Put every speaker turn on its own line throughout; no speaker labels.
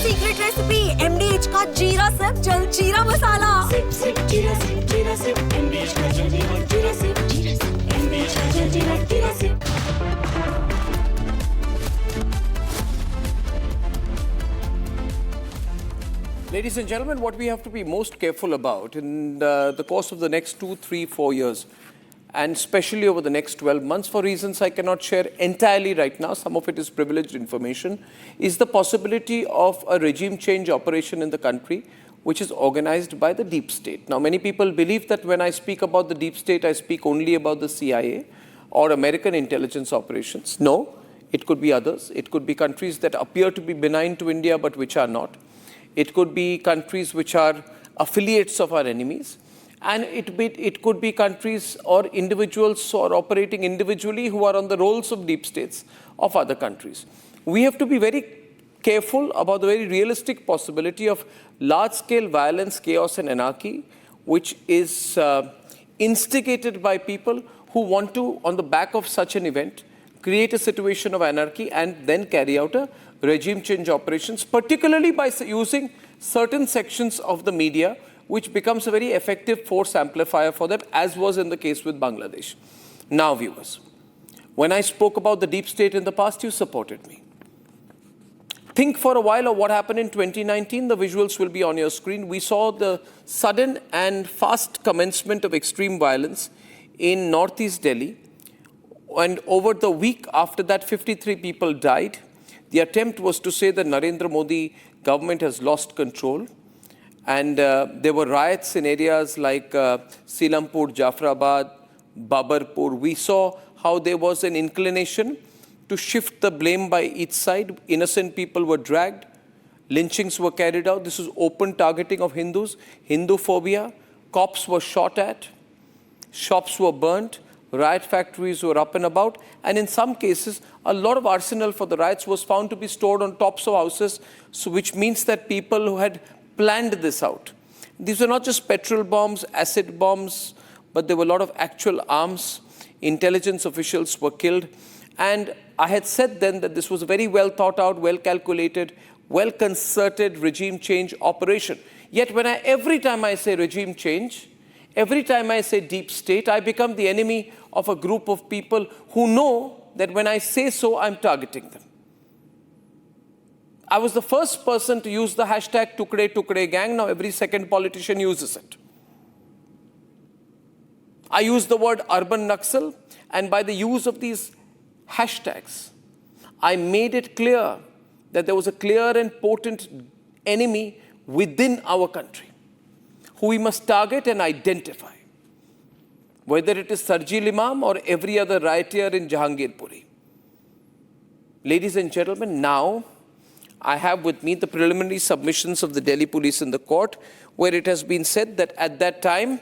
Secret recipe MDH का जीरा SIP jaljeera मसाला।
SIP SIP जीरा सिप MDH का जलजीरा जीरा सिप MDH का जलजीरा जीरा SIP.
Ladies and gentlemen, what we have to be most careful about in the course of the next 2, 3, 4 years, and especially over the next 12 months, for reasons I cannot share entirely right now, some of it is privileged information, is the possibility of a regime change operation in the country, which is organized by the deep state. Now, many people believe that when I speak about the deep state, I speak only about the CIA or American intelligence operations. No, it could be others. It could be countries that appear to be benign to India, but which are not. It could be countries which are affiliates of our enemies. And it could be countries or individuals or operating individually who are on the rolls of deep states of other countries. We have to be very careful about the very realistic possibility of large-scale violence, chaos and anarchy, which is instigated by people who want to, on the back of such an event, create a situation of anarchy and then carry out a regime change operations, particularly by using certain sections of the media, which becomes a very effective force amplifier for them, as was in the case with Bangladesh. Now, viewers, when I spoke about the deep state in the past, you supported me. Think for a while of what happened in 2019. The visuals will be on your screen. We saw the sudden and fast commencement of extreme violence in northeast Delhi. And over the week after that, 53 people died. The attempt was to say that Narendra Modi government has lost control. And there were riots in areas like Silampur, Jafrabad, Babarpur. We saw how there was an inclination to shift the blame by each side. Innocent people were dragged. Lynchings were carried out. This was open targeting of Hindus, Hindu phobia. Cops were shot at. Shops were burnt. Riot factories were up and about. And in some cases, a lot of arsenal for the riots was found to be stored on tops of houses, so which means that people who had planned this out. These were not just petrol bombs, acid bombs, but there were a lot of actual arms. Intelligence officials were killed. And I had said then that this was a very well thought out, well calculated, well concerted regime change operation. Yet every time I say regime change, every time I say deep state, I become the enemy of a group of people who know that when I say so, I'm targeting them. I was the first person to use the hashtag Tukde Tukde Gang. Now every second politician uses it. I use the word urban Naxal, and by the use of these hashtags, I made it clear that there was a clear and potent enemy within our country who we must target and identify, whether it is Sarjil Imam or every other rioter in Jahangirpuri. Ladies and gentlemen, now I have with me the preliminary submissions of the Delhi police in the court, where it has been said that at that time,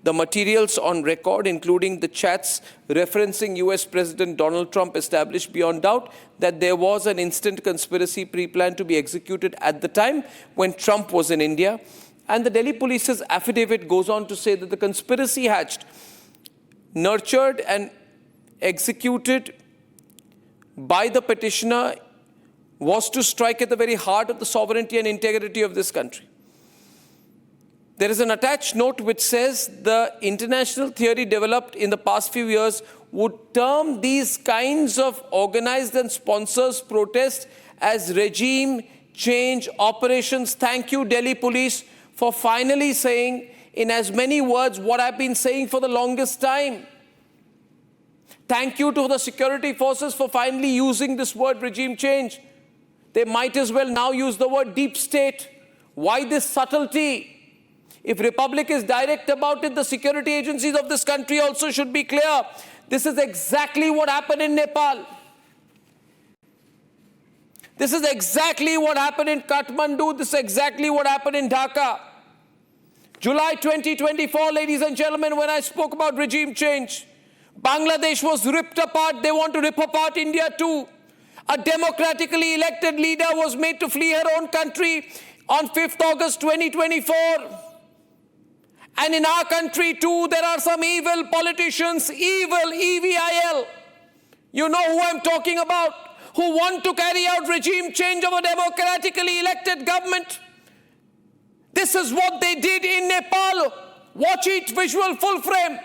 the materials on record, including the chats referencing US President Donald Trump, established beyond doubt that there was an instant conspiracy pre-planned to be executed at the time when Trump was in India. And the Delhi police's affidavit goes on to say that the conspiracy hatched, nurtured and executed by the petitioner was to strike at the very heart of the sovereignty and integrity of this country. There is an attached note which says the international theory developed in the past few years would term these kinds of organized and sponsors protests as regime change operations. Thank you, Delhi police, for finally saying in as many words what I've been saying for the longest time. Thank you to the security forces for finally using this word regime change. They might as well now use the word deep state. Why this subtlety? If Republic is direct about it, the security agencies of this country also should be clear. This is exactly what happened in Nepal. This is exactly what happened in Kathmandu. This is exactly what happened in Dhaka. July 2024, ladies and gentlemen, when I spoke about regime change, Bangladesh was ripped apart. They want to rip apart India too. A democratically elected leader was made to flee her own country on 5th August 2024. And in our country too, there are some evil politicians, evil, EVIL. You know who I'm talking about, who want to carry out regime change of a democratically elected government. This is what they did in Nepal. Watch it, visual full frame.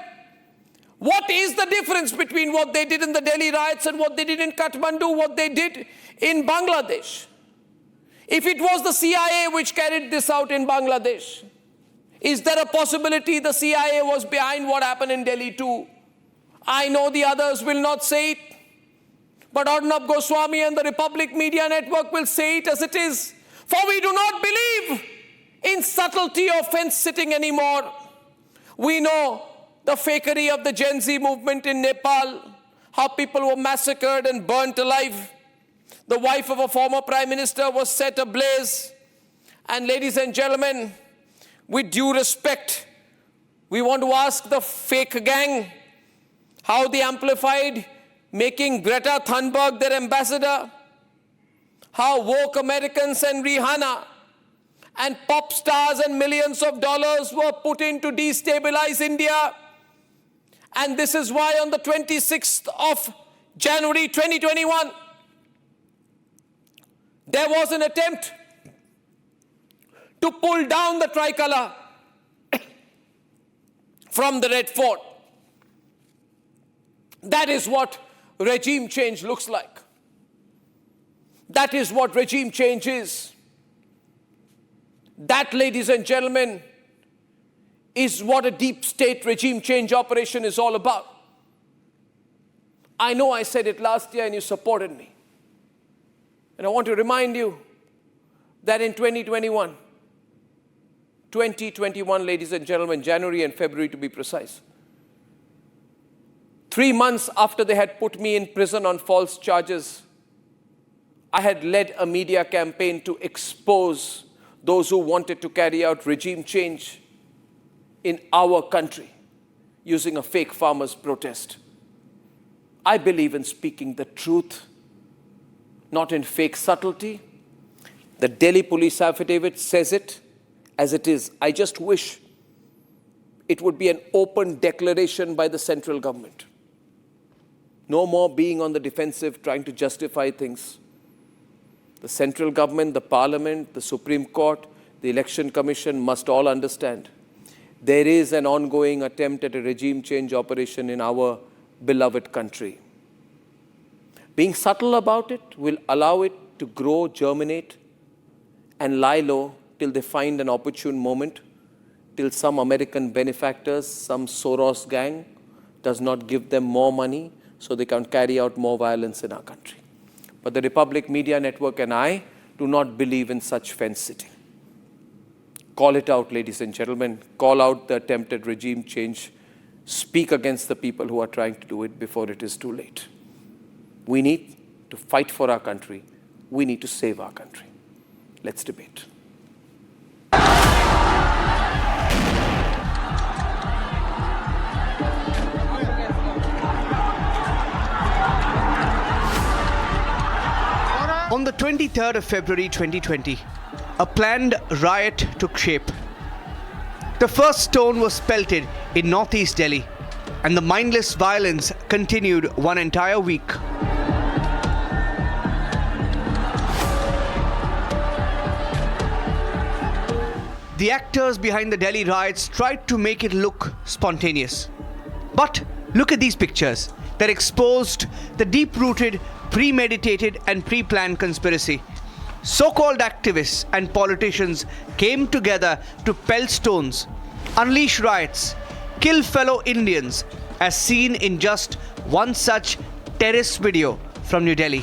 What is the difference between what they did in the Delhi riots and what they did in Kathmandu, what they did in Bangladesh? If it was the CIA which carried this out in Bangladesh, is there a possibility the CIA was behind what happened in Delhi too? I know the others will not say it, but Arnab Goswami and the Republic Media Network will say it as it is. For we do not believe in subtlety or fence sitting anymore. We know the fakery of the Gen Z movement in Nepal, how people were massacred and burnt alive. The wife of a former prime minister was set ablaze. And ladies and gentlemen, with due respect, we want to ask the fake gang how they amplified making Greta Thunberg their ambassador, how woke Americans and Rihanna and pop stars and millions of dollars were put in to destabilize India. And this is why on the 26th of January 2021, there was an attempt to pull down the tricolour from the Red Fort. That is what regime change looks like. That is what regime change is. That, ladies and gentlemen, is what a deep state regime change operation is all about. I know I said it last year and you supported me. And I want to remind you that in 2021, ladies and gentlemen, January and February to be precise, 3 months after they had put me in prison on false charges, I had led a media campaign to expose those who wanted to carry out regime change in our country using a fake farmers' protest. I believe in speaking the truth, not in fake subtlety. The Delhi police affidavit says it as it is. I just wish it would be an open declaration by the central government. No more being on the defensive, trying to justify things. The central government, the parliament, the Supreme Court, the Election Commission must all understand there is an ongoing attempt at a regime change operation in our beloved country. Being subtle about it will allow it to grow, germinate, and lie low till they find an opportune moment, till some American benefactors, some Soros gang does not give them more money so they can carry out more violence in our country. But the Republic Media Network and I do not believe in such fence sitting. Call it out, ladies and gentlemen. Call out the attempted regime change. Speak against the people who are trying to do it before it is too late. We need to fight for our country. We need to save our country. Let's debate.
On the 23rd of February 2020, a planned riot took shape. The first stone was pelted in northeast Delhi, and the mindless violence continued one entire week. The actors behind the Delhi riots tried to make it look spontaneous. But look at these pictures that exposed the deep-rooted, premeditated and pre-planned conspiracy. So-called activists and politicians came together to pelt stones, unleash riots, kill fellow Indians, as seen in just one such terrorist video from New Delhi.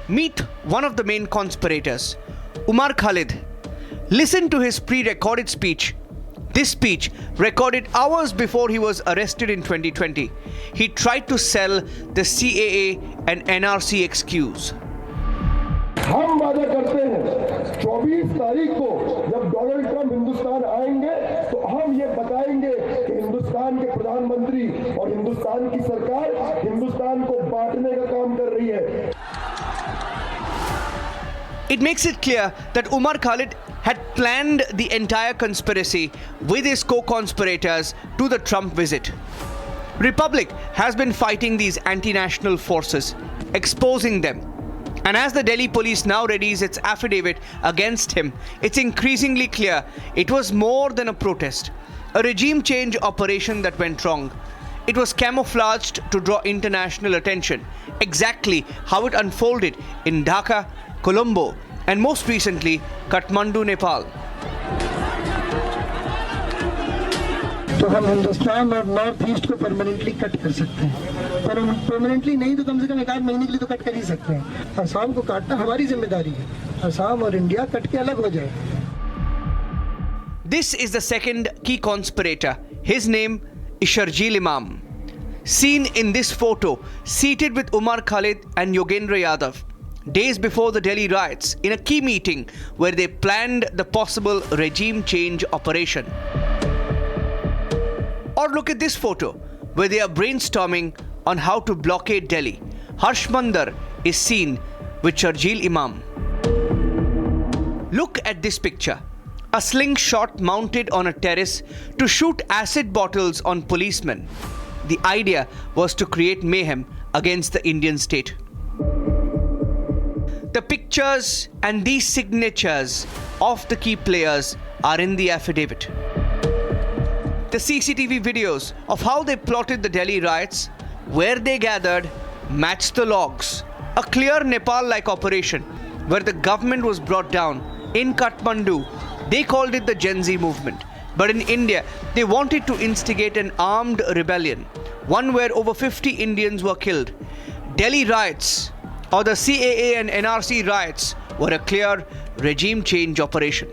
Meet one of the main conspirators, Umar Khalid. Listen to his pre-recorded speech. This speech, recorded hours before he was arrested in 2020, he tried to sell the CAA and NRC excuse.
हम वादा करते हैं 24 तारीख को जब Donald Trump Hindustan आएंगे तो हम ये बताएंगे कि हिंदुस्तान के प्रधानमंत्री और हिंदुस्तान की सरकार हिंदुस्तान को बांटने का काम कर रही है.
It makes it clear that Umar Khalid had planned the entire conspiracy with his co-conspirators to the Trump visit. Republic has been fighting these anti-national forces, exposing them. And as the Delhi police now readies its affidavit against him, it's increasingly clear it was more than a protest, a regime change operation that went wrong. It was camouflaged to draw international attention, exactly how it unfolded in Dhaka, Colombo, and most recently, Kathmandu, Nepal.
तो हम हिंदुस्तान और north east को permanently cut कर सकते हैं, पर हम permanently नहीं तो कम से कम एक आध महीने के लिए तो कट कर ही सकते हैं। असम को काटना हमारी जिम्मेदारी है, असम और इंडिया कट के अलग हो जाए।
This is the second key conspirator. His name is Sharjeel Imam. Seen in this photo, seated with Umar Khalid and Yogendra Yadav, days before the Delhi riots, in a key meeting where they planned the possible regime change operation. Or look at this photo, where they are brainstorming on how to blockade Delhi. Harsh Mandar is seen with Sharjeel Imam. Look at this picture. A slingshot mounted on a terrace to shoot acid bottles on policemen. The idea was to create mayhem against the Indian state. The pictures and these signatures of the key players are in the affidavit. The CCTV videos of how they plotted the Delhi riots, where they gathered, matched the logs. A clear Nepal-like operation where the government was brought down. In Kathmandu, they called it the Gen Z movement. But in India, they wanted to instigate an armed rebellion, one where over 50 Indians were killed. Delhi riots, or the CAA and NRC riots, were a clear regime change operation.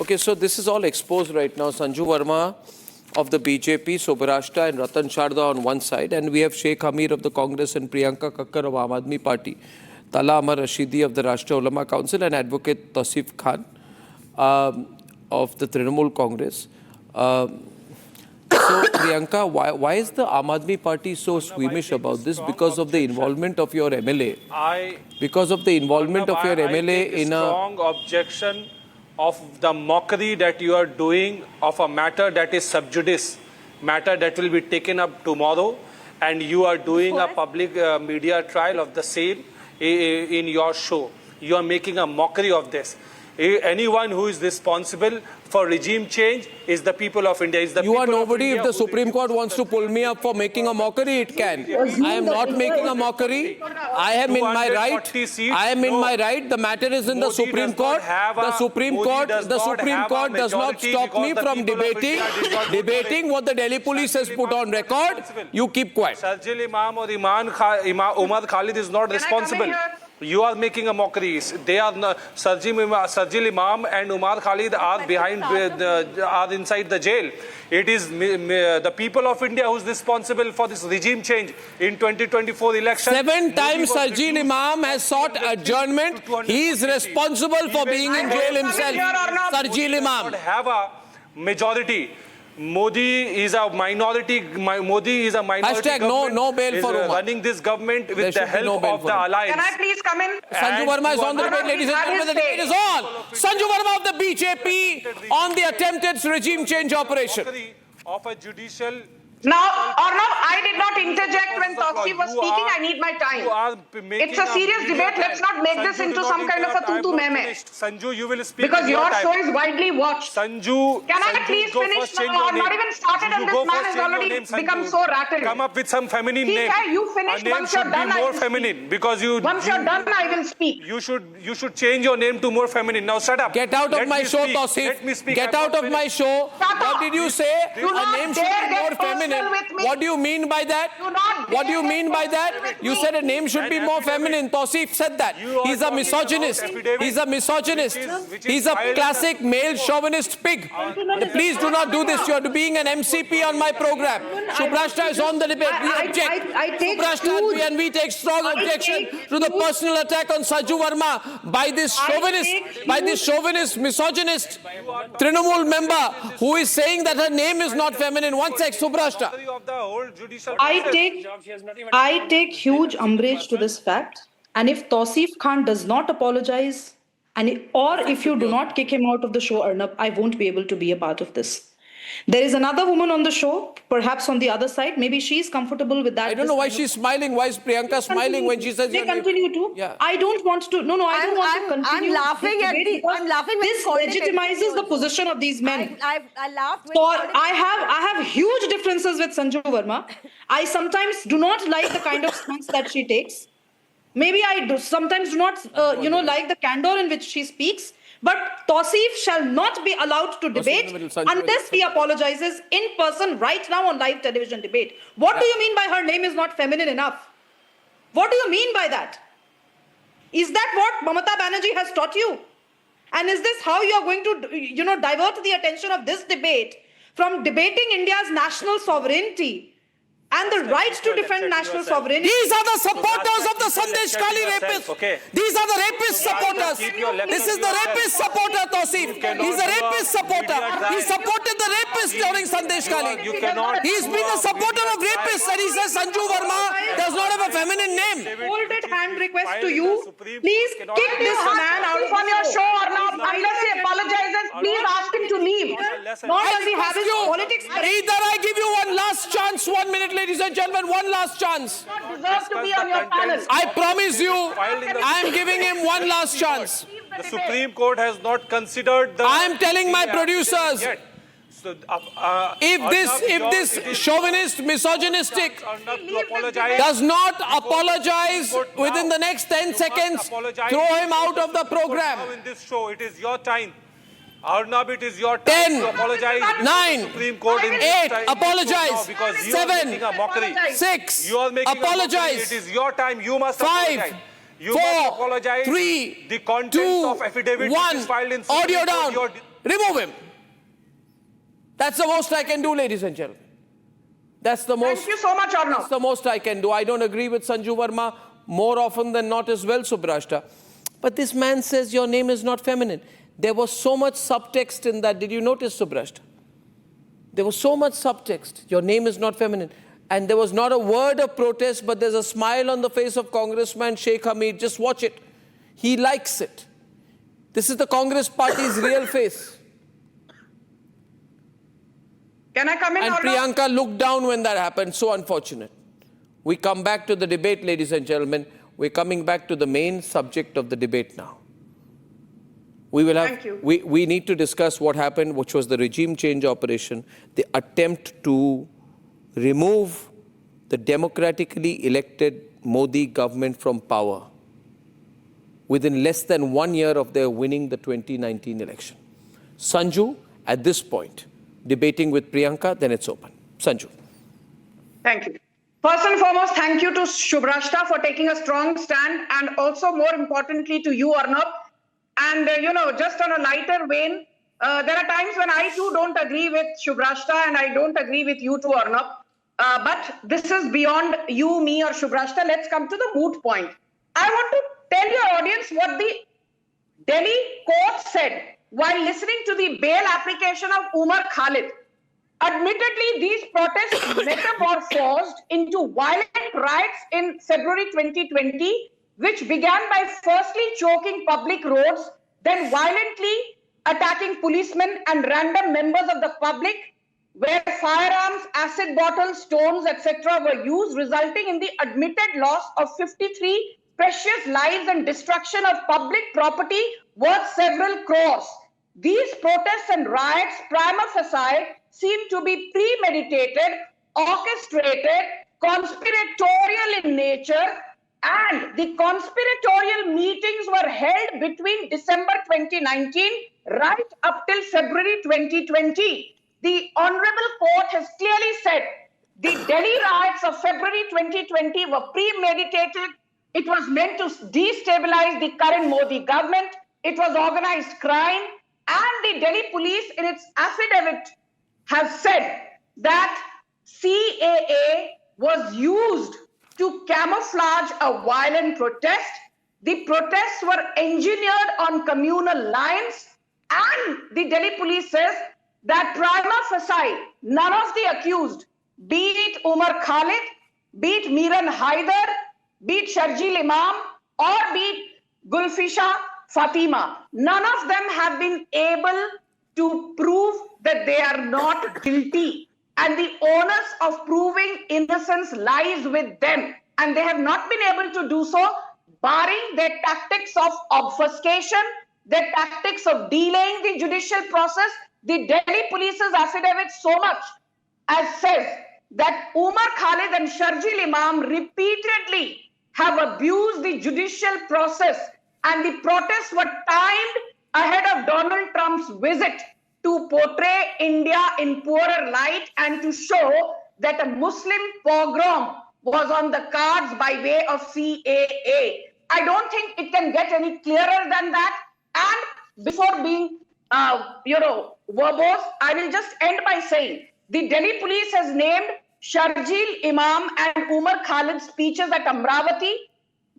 Okay, so this is all exposed right now. Sanju Verma of the BJP, Subharashtra and Ratan Sharda on one side, and we have Sheikh Amir of the Congress and Priyanka Kakkar of Aam Aadmi Party, Tala Amar Rashidi of the Rashtriya Ulama Council and Advocate Tasif Khan of the Trinamool Congress. So Priyanka, why is the Aam Aadmi Party so squeamish about this? Because of the involvement of your MLA. Because of the involvement of your MLA in a
strong objection of the mockery that you are doing of a matter that is sub judice, matter that will be taken up tomorrow, and you are doing a public media trial of the same in your show. You are making a mockery of this. Anyone who is responsible for regime change is the people of India.
You are nobody. If the Supreme Court wants to pull me up for making a mockery, it can. I am not making a mockery. I am in my right. I am in my right. The matter is in the Supreme Court. The Supreme Court does not stop me from debating what the Delhi police has put on record. You keep quiet.
Sharjeel Imam or Umar Khalid is not responsible. You are making a mockery. They are not, Sharjeel Imam and Umar Khalid are behind, are inside the jail. It is the people of India who is responsible for this regime change in 2024 election.
7 times Sharjeel Imam has sought adjournment. He is responsible for being in jail himself. Sharjeel Imam
Have a majority. Modi is a minority.
Hashtag no bail for Umar.
Running this government with the help of the alliance.
Can I please come in?
Sanju Verma is on the debate, ladies and gentlemen. The debate is on. Sanju Verma of the BJP on the attempted regime change operation.
Of a judicial.
Now, Arnab, I did not interject when Tausi was speaking. I need my time. It's a serious debate. Let's not make this into some kind of a tutu meme.
Sanju, you will speak.
Because your show is widely watched.
Sanju,
can I please finish now? I'm not even started and this man has already become so rattled.
Come up with some feminine name.
You finish. Once you're done, I will
feminine because you.
Once you're done, I will speak.
You should change your name to more feminine. Now shut up.
Get out of my show, Tausif. Get out of my show. What did you say? A name should be more feminine. feminine.
with me.
What do you mean by that?
Do not
What do you
dare
mean by
with
that? You
me.
said a name should be more feminine. Tawseef said that. He's a misogynist. He's a misogynist. He's a classic male chauvinist pig. Please do not do this. You're being an MCP on my program. Subrashta is on the debate. We object.
I take
Subrashta,
huge-
and we take strong objection
take
to the
huge-
personal attack on Sanju Verma by this chauvinist, misogynist Trinamool member who is saying that her name is not feminine. One sec, Subrashta.
I take huge umbrage to this fact, and if Tawseef Khan does not apologize, or if you do not kick him out of the show, Arnab, I won't be able to be a part of this. There is another woman on the show, perhaps on the other side. Maybe she's comfortable with that.
I don't know why she's smiling. Why is Priyanka smiling when she says
they
your name?
continue to?
Yeah.
I don't want to. No, I don't want to continue.
I'm laughing
this
at
debate
the. I'm laughing when
This
you called it
legitimizes the
FDP
position of these men.
I laughed when
So
you called it
I have huge differences with Sanju Verma. I sometimes do not like the kind of stance that she takes. Maybe I do sometimes do not, like the candor in which she speaks. But Tawseef shall not be allowed to debate unless he apologizes in person right now on live television debate. What do you mean by her name is not feminine enough? What do you mean by that? Is that what Mamata Banerjee has taught you? And is this how you are going to, divert the attention of this debate from debating India's national sovereignty and the right to defend national sovereignty?
These are the supporters of the Sandesh Kali rapists. These are the rapist supporters. This is the rapist supporter, Tawseef. He's a rapist supporter. He supported the rapists during Sandesh Kali. He's been a supporter of rapists, and he says Sanju Verma does not have a feminine name.
Folded hand request to you. Please kick this man out
On your show, Arnab, unless he apologizes, please ask him to leave.
Nor does he have his politics.
Either I give you one last chance, 1 minute, ladies and gentlemen, one last chance.
Deserve to be on your panel.
I promise you, I am giving him one last chance.
The Supreme Court has not considered the...
I am telling my producers, if this chauvinist, misogynistic does not apologize within the next 10 seconds, throw him out of the program.
In this show, it is your time. Arnab, it is your
10,
time to apologize.
9,
Supreme Court in
8,
this
apologize.
Because you
7,
are making a mockery.
6,
You are making
apologize.
a mockery. It is your time. You must
5,
apologize. You
4,
must apologize.
3,
the contents
2,
of affidavit
1,
which is filed in Supreme
audio
Court,
down.
your-
Remove him. That's the most I can do, ladies and gentlemen. That's the most.
Thank you so much, Arnab.
That's the most I can do. I don't agree with Sanju Verma more often than not as well, Subrashta. But this man says your name is not feminine. There was so much subtext in that. Did you notice, Subrashta? There was so much subtext. Your name is not feminine. And there was not a word of protest, but there's a smile on the face of Congressman Sheikh Hamid. Just watch it. He likes it. This is the Congress party's real face.
Can I come in,
And
Arnab?
Priyanka looked down when that happened. So unfortunate. We come back to the debate, ladies and gentlemen. We're coming back to the main subject of the debate now. We will have.
Thank you.
We need to discuss what happened, which was the regime change operation, the attempt to remove the democratically elected Modi government from power within less than 1 year of their winning the 2019 election. Sanju, at this point, debating with Priyanka, then it's open. Sanju.
Thank you. First and foremost, thank you to Subrashta for taking a strong stand, and also more importantly to you, Arnab. And, just on a lighter vein, there are times when I too don't agree with Subrashta, and I don't agree with you too, Arnab. But this is beyond you, me, or Subrashta. Let's come to the moot point. I want to tell your audience what the Delhi court said while listening to the bail application of Umar Khalid. Admittedly, these protests metamorphosed into violent riots in February 2020, which began by firstly choking public roads, then violently attacking policemen and random members of the public, where firearms, acid bottles, stones, etc. were used, resulting in the admitted loss of 53 precious lives and destruction of public property worth several crores. These protests and riots, prima facie, seem to be premeditated, orchestrated, conspiratorial in nature, and the conspiratorial meetings were held between December 2019 right up till February 2020. The Honorable Court has clearly said The Delhi riots of February 2020 were premeditated. It was meant to destabilize the current Modi government. It was organized crime. And the Delhi police, in its affidavit, have said that CAA was used to camouflage a violent protest. The protests were engineered on communal lines, and the Delhi police says that prima facie, none of the accused, be it Umar Khalid, be it Miran Haider, be it Sharjeel Imam, or be it Gulfisha Fatima, none of them have been able to prove that they are not guilty. And the onus of proving innocence lies with them. And they have not been able to do so, barring their tactics of obfuscation, their tactics of delaying the judicial process. The Delhi police's affidavit so much as says that Umar Khalid and Sharjeel Imam repeatedly have abused the judicial process, and the protests were timed ahead of Donald Trump's visit to portray India in poorer light and to show that a Muslim pogrom was on the cards by way of CAA. I don't think it can get any clearer than that. And before being, verbose, I will just end by saying the Delhi police has named Sharjeel Imam and Umar Khalid's speeches at Amravati.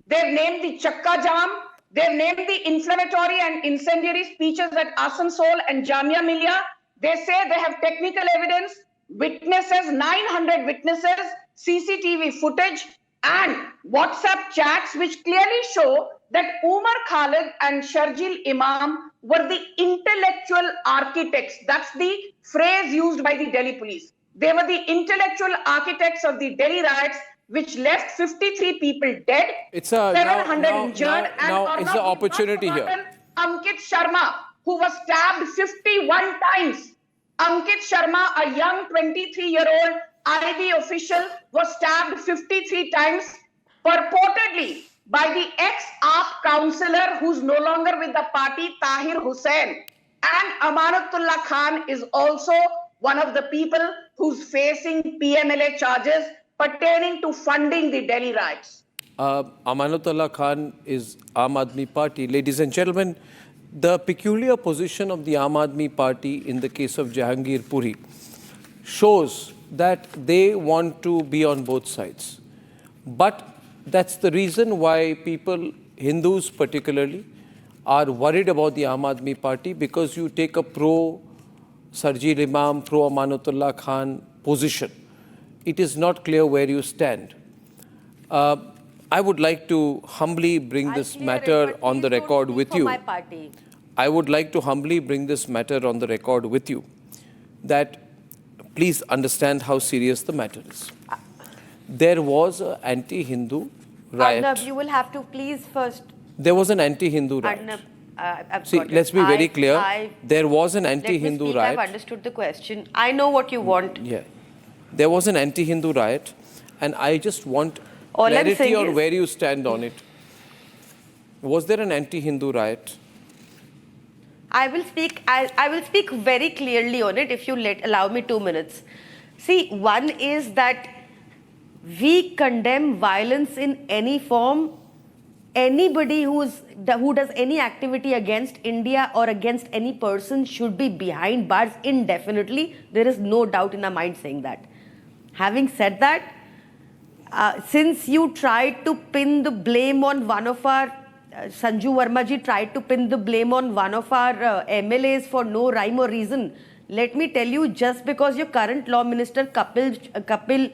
They've named the Chakka Jam. They've named the inflammatory and incendiary speeches at Asansol and Jamia Millia. They say they have technical evidence, witnesses, 900 witnesses, CCTV footage, and WhatsApp chats which clearly show that Umar Khalid and Sharjeel Imam were the intellectual architects. That's the phrase used by the Delhi police. They were the intellectual architects of the Delhi riots, which left 53 people dead, 700 injured, and
is the opportunity here.
Ankit Sharma, who was stabbed 51 times. Ankit Sharma, a young 23-year-old IB official, was stabbed 53 times, purportedly by the ex-AAP councillor who's no longer with the party, Tahir Hussain. And Amanatullah Khan is also one of the people who's facing PMLA charges pertaining to funding the Delhi riots.
Amanatullah Khan is Aam Aadmi Party. Ladies and gentlemen, the peculiar position of the Aam Aadmi Party in the case of Jahangir Puri shows that they want to be on both sides. But that's the reason why people, Hindus particularly, are worried about the Aam Aadmi Party, because you take a pro-Sharjeel Imam, pro-Amanatullah Khan position. It is not clear where you stand. I would like to humbly bring this matter on the record with you. I would like to humbly bring this matter on the record with you, that please understand how serious the matter is. There was an anti-Hindu riot.
Arnab, you will have to please first.
There was an anti-Hindu riot.
Arnab,
see, let's be very clear. There was an anti-Hindu riot.
I've understood the question. I know what you want.
Yeah. There was an anti-Hindu riot, and I just want clarity on where you stand on it. Was there an anti-Hindu riot?
I will speak very clearly on it if you allow me 2 minutes. See, one is that we condemn violence in any form. Anybody who does any activity against India or against any person should be behind bars indefinitely. There is no doubt in our mind saying that. Having said that, since you tried to pin the blame on one of our, Sanju Verma ji tried to pin the blame on one of our MLAs for no rhyme or reason, let me tell you, just because your current law minister Kapil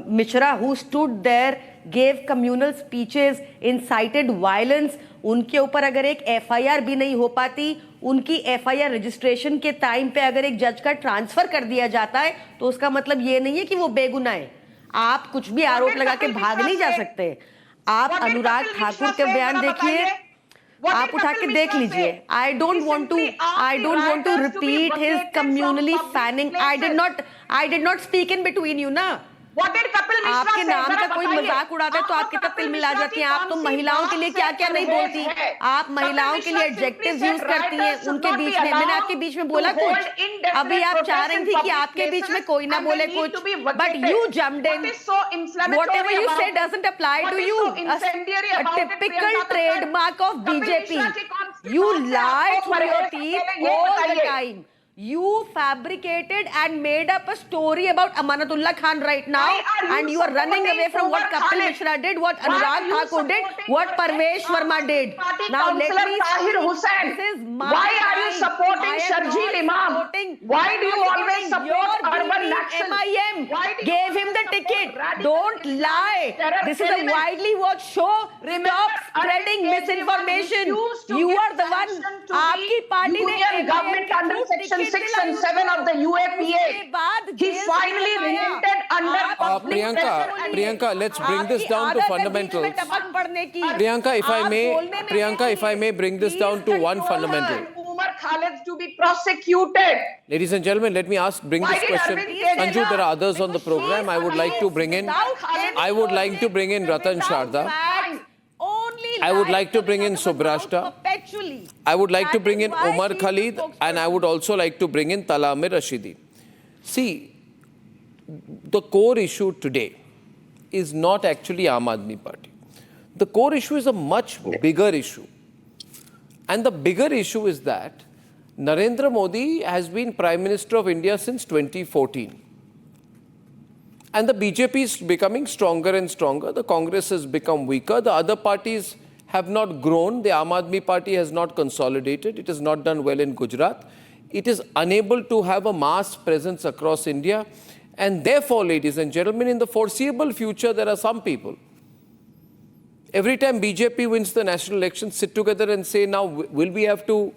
Mishra, who stood there, gave communal speeches, incited violence, उनके ऊपर अगर एक FIR भी नहीं हो पाती, उनकी FIR registration के टाइम पे अगर एक जज का ट्रांसफर कर दिया जाता है, तो उसका मतलब ये नहीं है कि वो बेगुनाह है. आप कुछ भी आरोप लगा के भाग नहीं जा सकते. आप अनुराग ठाकुर के बयान देखिए, आप उठा के देख लीजिए. I don't want to repeat his communally fanning. I did not speak in between you, na.
What did Kapil Mishra
आपके
say?
नाम
जरा
का कोई
बताइए।
मजाक उड़ाता है तो
आप
आपकी
तो
तब
कपिल
फिल्म ला
मिश्रा
जाती
की
हैं। आप तो
कौन सी
महिलाओं के लिए
बात
क्या
से
क्या नहीं
परहेज
बोलती,
है?
आप
कपिल
महिलाओं के लिए
Mishra simply
adjectives
said
use करती हैं
rioters should
उनके
not
बीच
be
में। मैंने
allowed
आपके बीच में
to
बोला
hold
कुछ,
indefinite
अभी आप चाह
protests
रही
in
थी कि
public
आपके बीच में
places
कोई ना
and they
बोले
need
कुछ,
to be
but
vacated.
You jumped
What
in.
is so inflammatory
Whatever you
about
say
it?
doesn't apply
What
to
is
you.
so incendiary
A
about it,
typical
Priyanka Thakkar?
trademark of
Kapil
BJP.
Mishra की कौन सी
You
बात से
lie
आपको
through your
परहेज है?
teeth
पहले ये
all the
बताइए।
time. You fabricated and made up a story about Amanatullah Khan right now,
Why are you
and you are running
supporting
away from what
Umar
Kapil
Khalid?
Mishra did, what
Why are
Anurag
you
Thakur did,
supporting
what
your
Parvesh Verma did.
Party
Now let
Councillor
me
Tahir
speak.
Hussain.
This is my
Why are you
time.
supporting
I am
Sharjeel
not
Imam?
supporting-
Why
I'm
do you
not
always
supporting
support
your
urban
beating
Naxal?
MIM
Why do you
gave him the
always support
ticket.
radical
Don't lie.
terror
This is a
elements?
widely watched show.
Remember,
Stop spreading
Arvind Kejriwal
misinformation.
refused to
You
give
are the one.
sanction to
आपकी
the
party ने
union
MIM
government
के
under
through
section
ticket
6 and
दिलाई
7 of the
उसके
UAPA.
बाद
He
jail से
finally
निकलवाया।
relented under
आप
public
Priyanka,
pressure and
Priyanka, let's bring this
आपकी
down to
आदत है बीच में
fundamentals.
टपक पड़ने की।
Priyanka, if I
आप
may,
बोलने में
Priyanka,
नहीं
if I
है।
may bring this
Please
down to one
control
fundamental.
her.
Umar Khalid to be prosecuted.
Ladies and gentlemen, let me bring
Why
this
did
question.
Arvind Kejriwal-
Sanju, there are others on the program. I would like to bring in Ratan Sharda. I would like to bring in Subrashta. I would like to bring in Umar Khalid, and I would also like to bring in Talamir Rashidi. See, the core issue today is not actually Aam Aadmi Party. The core issue is a much bigger issue. And the bigger issue is that Narendra Modi has been Prime Minister of India since 2014. And the BJP is becoming stronger and stronger. The Congress has become weaker. The other parties have not grown. The Aam Aadmi Party has not consolidated. It has not done well in Gujarat. It is unable to have a mass presence across India. And therefore, ladies and gentlemen, in the foreseeable future, there are some people. Every time BJP wins the national election, sit together and say, now, will we have to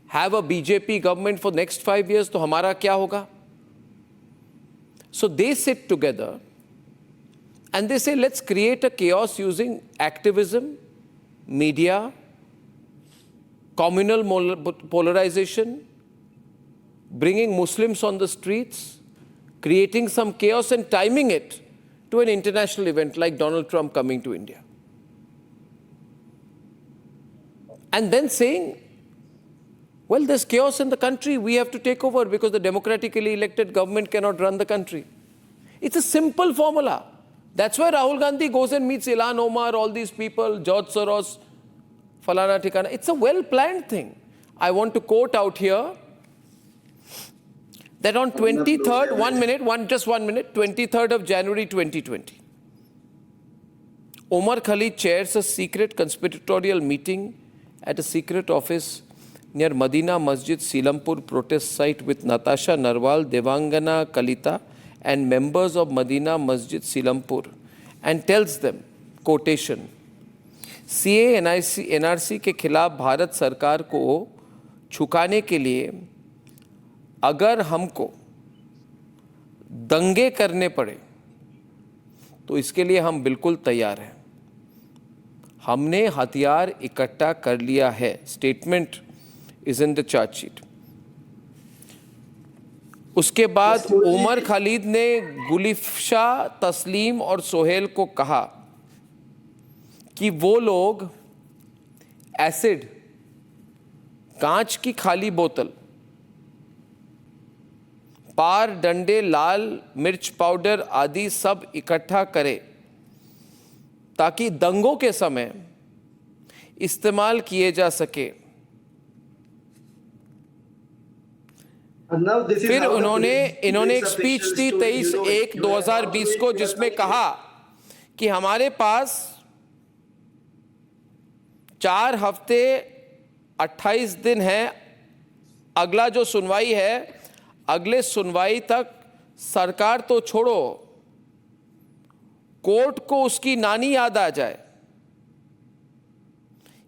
have a BJP government for next 5 years? तो हमारा क्या होगा? So they sit together and they say, let's create a chaos using activism, media, communal polarization, bringing Muslims on the streets, creating some chaos and timing it to an international event like Donald Trump coming to India. And then saying, well, there's chaos in the country, we have to take over because the democratically elected government cannot run the country. It's a simple formula. That's why Rahul Gandhi goes and meets Ilhan Omar, all these people, George Soros, Falana Tikana. It's a well-planned thing. I want to quote out here that on 23rd, 23rd of January 2020, Omar Khalid chairs a secret conspiratorial meeting at a secret office near Madina Masjid, Silampur protest site with Natasha Narwal, Devangana Kalita and members of Madina Masjid, Silampur, and tells them, quotation, CAA NRC के खिलाफ भारत सरकार को छुकाने के लिए अगर हमको दंगे करने पड़े तो इसके लिए हम बिल्कुल तैयार हैं. हमने हथियार इकट्ठा कर लिया है. Statement is in the chargesheet. उसके बाद उमर खालिद ने गुलिफ्शा, तस्लीम और सोहेल को कहा कि वो लोग एसिड, कांच की खाली बोतल, पार, डंडे, लाल मिर्च पाउडर आदि सब इकट्ठा करें ताकि दंगों के समय इस्तेमाल किए जा सके. फिर इन्होंने एक स्पीच दी 23/1/2020 को जिसमें कहा कि हमारे पास 4 हफ्ते 28 दिन है. अगला जो सुनवाई है, अगले सुनवाई तक सरकार तो छोड़ो, कोर्ट को उसकी नानी याद आ जाए.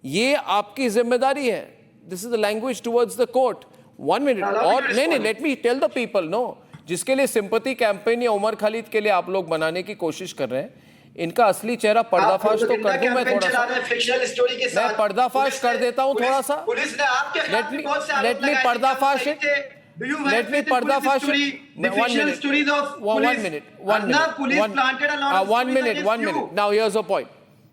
ये आपकी जिम्मेदारी है. This is the language towards the court. 1 minute और नहीं, let me tell the people. No, जिसके लिए सिंपैथी कैंपेन या उमर खालिद के लिए आप लोग बनाने की कोशिश कर रहे हैं, इनका असली चेहरा पर्दाफाश तो कर दूं मैं थोड़ा सा. मैं पर्दाफाश कर देता हूं थोड़ा सा. लेट मी पर्दाफाश it.
Do you
Let
have
me
faith in police
pardafash
story,
it.
the fictional stories of
One
police?
minute. One
Arnab,
minute.
police planted a lot of
One
stories
minute.
against
One
you.
minute. Now here's the point.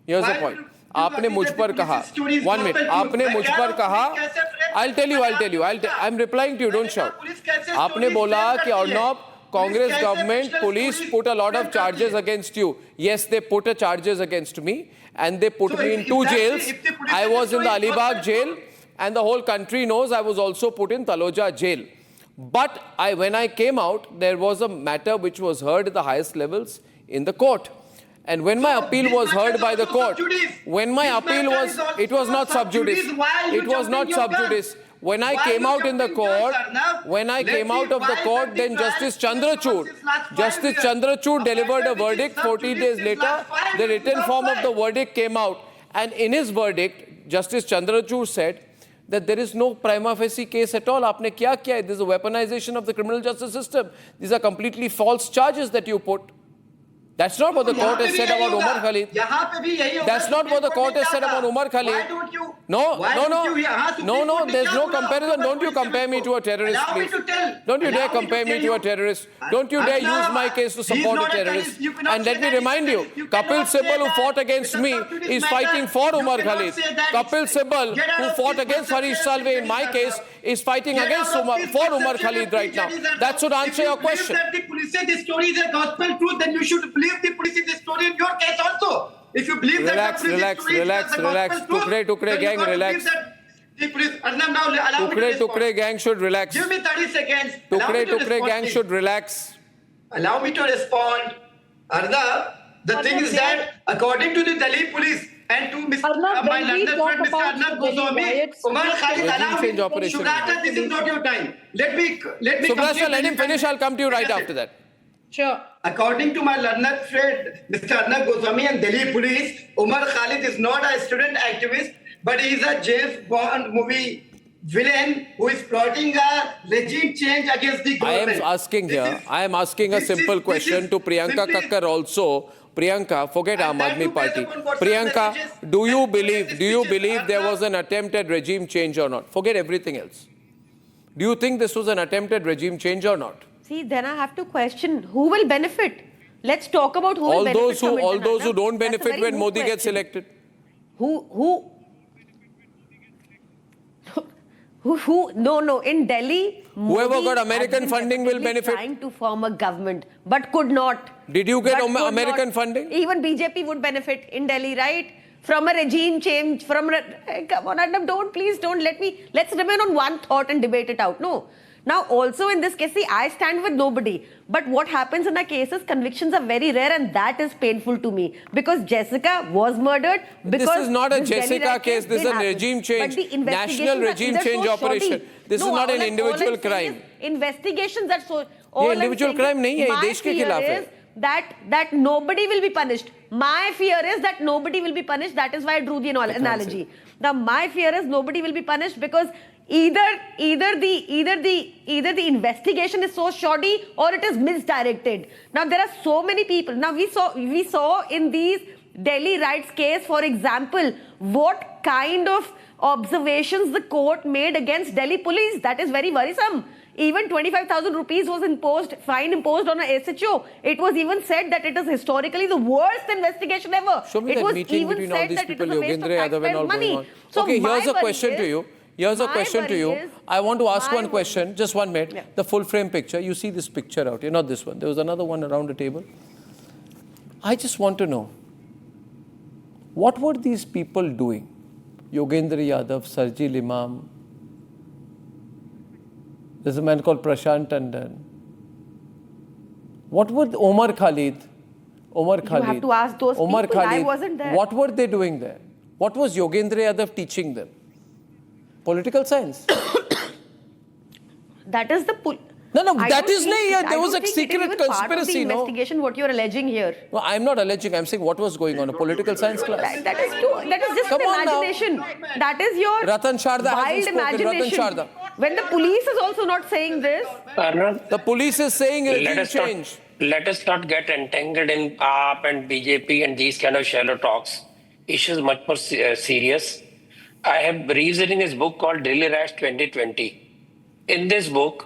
Here's the
Why
point.
do you
आपने
agree
मुझ
that
पर
the
कहा.
police story is
One
gospel
minute.
truth?
आपने
मैं
मुझ
कह
पर
रहा हूँ,
कहा.
पुलिस कैसे frame
I'll tell you.
करती
I'll tell you.
है?
I'm replying to you. Don't
मैंने कहा,
shout.
पुलिस कैसे
आपने
stories
बोला
frame
कि
करती है?
अर्नब Congress
कैसे
government,
fictional
police
stories
put a lot of
frame करती
charges
है?
against you. Yes, they put a charges against me and they put
So
me
if-
in two
if that's the-
jails.
if the police
I
is
was in the
destroying
Alibag
gospel
jail and the whole country knows I was also put in Taloja jail. But when I came out, there was a matter which was heard at the highest levels in the court. And when my appeal
this
was
matter
heard
is
by the
also
court,
sub judice.
when my
This
appeal
matter
was,
is also
it was not
sub
sub judice.
judice. Why are you
It was not
jumping your
sub judice. When I
Why
came
are you
out in the
jumping yours,
court,
Arnab?
when I
Let's
came
see
out of the
why
court,
that
then
the
Justice
trial
Chandrachud,
since last 5
Justice
years.
Chandrachud
A
delivered
matter
a
which is
verdict.
sub
14
judice
days
since
later,
last 5
the
years
written
without
form of the
trial.
verdict came out. And in his verdict, Justice Chandrachud said that there is no prima facie case at all. आपने क्या किया है? This is a weaponization of the criminal justice system. These are completely false charges that you put. That's not what the court has said about Umar Khalid.
यहाँ पे भी यही होगा.
That's not what the court has said about Umar Khalid.
Why don't you?
No,
why
no,
don't
no.
you- हाँ, Supreme
No, no,
Court ने
there's
क्या
no
बोला?
comparison. Don't you
Police
compare me
को-
to a terrorist,
Allow me
please.
to tell.
Don't you dare
Allow me
compare
to
me
tell
to a
you.
terrorist. Don't you dare use my case to
He is
support a
not a
terrorist.
terrorist. You cannot
And
say
let me
that
remind
he's a
you,
terrorist. You
Kapil
cannot say
Sibal, who
that.
fought against
It's a
me,
subjudiced
is
matter.
fighting for
You
Umar
cannot
Khalid.
say that
Kapil
it's-
Sibal,
Get out
who
of
fought
this
against Harish
perception
Salve in my
of
case, is fighting
Get
against
out of
Umar,
this
for Umar
perception
Khalid
of
right now.
prejudice.
That should answer your question.
If you believe that the police say this story is a gospel truth, then you should believe the police is the story in your case also. If you believe
Relax,
that the police
relax,
story
relax,
is a
relax.
gospel truth,
Tukre, tukre,
then you
gang,
got to
relax.
believe that the police. Arnab, now allow me to
Tukre
respond.
Tukre gang should relax.
Give me 30 seconds. Allow me
Tukre
to
Tukre
respond,
gang
please.
should relax.
Allow me to respond. Arnab, the thing is that according to the Delhi police and to Mr.
Arnab,
my
when we
London
talk
friend Mr.
about
Arnab
Delhi
Goswami,
riots,
Umar
we
Khalid,
Regime
allow me.
change operation.
Shubrata, this is not your time. Let me
Subrata,
complete
let him
this.
finish. I'll come to you right after that.
Sure.
According to my learned friend, Mr. Arnab Goswami and Delhi police, Umar Khalid is not a student activist, but he is a James Bond movie villain who is plotting a regime change against the
I
government.
am asking
This
here,
is-
I am asking a
this
simple
is-
question
this
to
is
Priyanka
simply-
Kakkar also. Priyanka, forget
And
Aam
that
Aadmi
too based
Party.
upon WhatsApp
Priyanka,
messages
do you
and
believe
speeches.
there
Arnab-
was an attempt at regime change or not? Forget everything else. Do you think this was an attempted regime change or not?
See, then I have to question who will benefit. Let's talk about who will
All
benefit
those
from it.
who
Arnab.
don't
That's a
benefit
very
when
moot
Modi gets
question.
elected.
No. In Delhi,
Whoever
Modi
got American
has been
funding will
definitely
benefit.
trying to form a government, but could not.
Did you get
But could
American
not.
funding?
Even BJP would benefit in Delhi, right? From a regime change, hey, come on, Arnab, please don't let's remain on one thought and debate it out. No. Now, also in this case, see, I stand with nobody. But what happens in our cases, convictions are very rare, and that is painful to me. Because Jessica was murdered. Because
This is not a
this Delhi
Jessica
riot
case, this is
did
a
happen.
regime
But
change,
the
national
investigations are
regime
either
change
so
operation.
shoddy.
This is
No,
not an
all I'm
individual
saying
crime.
is investigations are so.
ये individual crime नहीं है, ये
my
देश के
fear
खिलाफ है.
is that nobody will be punished. My fear is that nobody will be punished. That is why I drew the analogy. Now, my fear is nobody will be punished because either the investigation is so shoddy or it is misdirected. Now, there are so many people. Now, we saw in these Delhi riots case, for example, what kind of observations the court made against Delhi police. That is very worrisome. Even 25,000 rupees was fine imposed on a SHO. It was even said that it is historically the worst investigation ever.
Show me
It
that
was
meeting
even
between all
said
these
that it
people,
is a waste of
Yogendra Yadav and
taxpayers'
all
money.
going on.
So
Okay,
my
here's a
worry
question
is-
to you. Here's a
my
question to
worry
you.
is-
I want to ask
my
one
worry-
question. Just 1 minute.
Yeah.
The full frame picture. You see this picture out here, not this one. There was another one around the table. I just want to know, what were these people doing? Yogendra Yadav, Sarjil Imam. There's a man called Prashant Tandon. What were Omar Khalid?
have to ask those people. I wasn't there.
What were they doing there? What was Yogendra Yadav teaching them? Political science.
That is the
No,
I
that
don't
is
think
nahi.
it-
There
I
was
don't
a
think it is
secret
even part of the
conspiracy, no?
investigation, what you're alleging here.
No, I'm not alleging. I'm saying what was going on. A political science class.
That is just
Come on now.
imagination. That is your
Ratan Sharda hasn't
wild
spoken. Ratan
imagination.
Sharda.
When the police is also not saying this,
Arnab,
The police is saying
let
regime
us
change.
let us not get entangled in AAP and BJP and these kind of shallow talks. Issues much more serious. I have rereading his book called Delhi Riots 2020. In this book,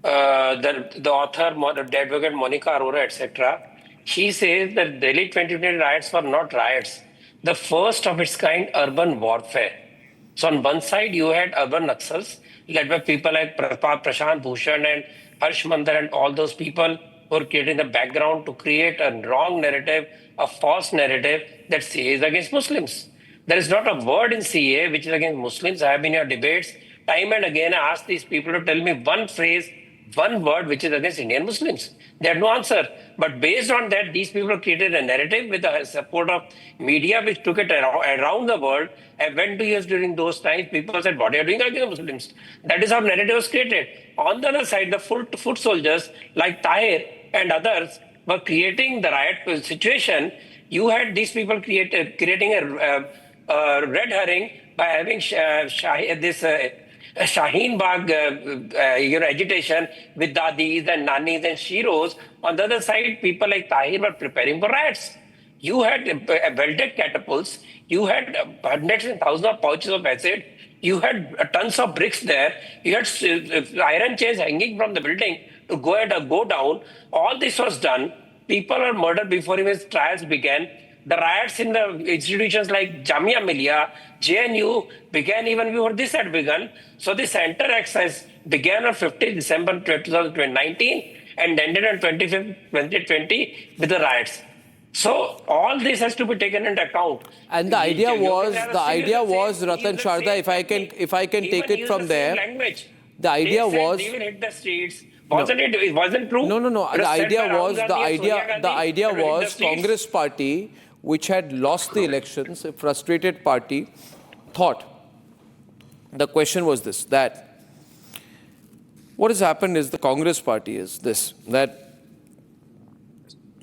the author, the advocate Monica Arora, etc., she says that Delhi 2020 riots were not riots. The first of its kind urban warfare. So on one side, you had urban Naxals led by people like Prashant Bhushan and Harsh Mandar and all those people who are creating the background to create a wrong narrative, a false narrative that CAA is against Muslims. There is not a word in CAA which is against Muslims. I have been in your debates time and again. I ask these people to tell me one phrase, one word which is against Indian Muslims. They had no answer. But based on that, these people created a narrative with the support of media, which took it around the world. And when 2 years during those times, people said, what are you doing against Muslims? That is how narrative was created. On the other side, the foot soldiers like Tahir and others were creating the riot situation. You had these people creating a red herring by having Shaheen Bagh, agitation with dadis and nannies and shiros. On the other side, people like Tahir were preparing for riots. You had welded catapults. You had hundreds and thousands of pouches of acid. You had tons of bricks there. You had iron chains hanging from the building to go down. All this was done. People were murdered before even trials began. The riots in the institutions like Jamia Millia, JNU began even before this had begun. So the center exercise began on 15th December 2019 and ended on 25th 2020 with the riots. So all this has to be taken into account.
And the idea was, Ratan Sharda, if I can take it from there, the idea was,
they will hit the streets. Wasn't it? It wasn't true.
No. The idea was Congress party, which had lost the elections, a frustrated party, thought. The question was this, that what has happened is the Congress party is this, that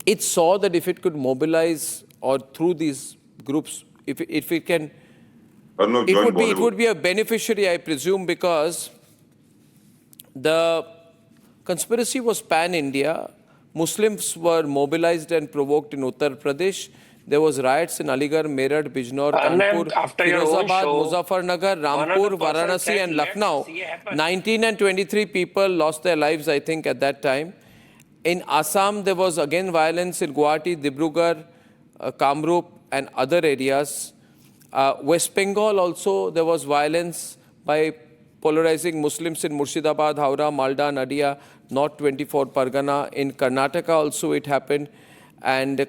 it saw that if it could mobilize or through these groups, if it can, it would be a beneficiary, I presume, because the conspiracy was pan-India. Muslims were mobilized and provoked in Uttar Pradesh. There was riots in Aligarh, Meerut, Bijnor, Kanpur, Firozabad, Muzaffarnagar, Rampur, Varanasi and Lucknow. 19 and 23 people lost their lives, I think, at that time. In Assam, there was again violence in Guwahati, Dibrugarh, Kamrup and other areas. West Bengal also, there was violence by polarizing Muslims in Murshidabad, Howrah, Malda, Nadia, North 24 Pargana. In Karnataka also it happened. And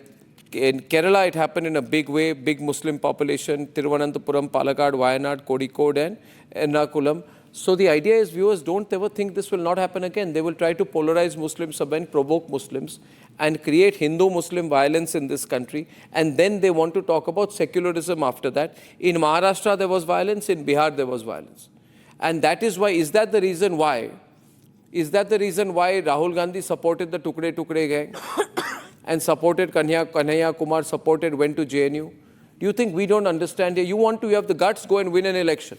in Kerala it happened in a big way, big Muslim population, Thiruvananthapuram, Palakkad, Wayanad, Kozhikode and Ernakulam. So the idea is, viewers, don't ever think this will not happen again. They will try to polarize Muslims and provoke Muslims and create Hindu-Muslim violence in this country. And then they want to talk about secularism after that. In Maharashtra there was violence, in Bihar there was violence. And that is why, is that the reason why Rahul Gandhi supported the Tukde Tukde gang and supported Kanhaiya Kumar, went to JNU? Do you think we don't understand here? You have the guts, go and win an election.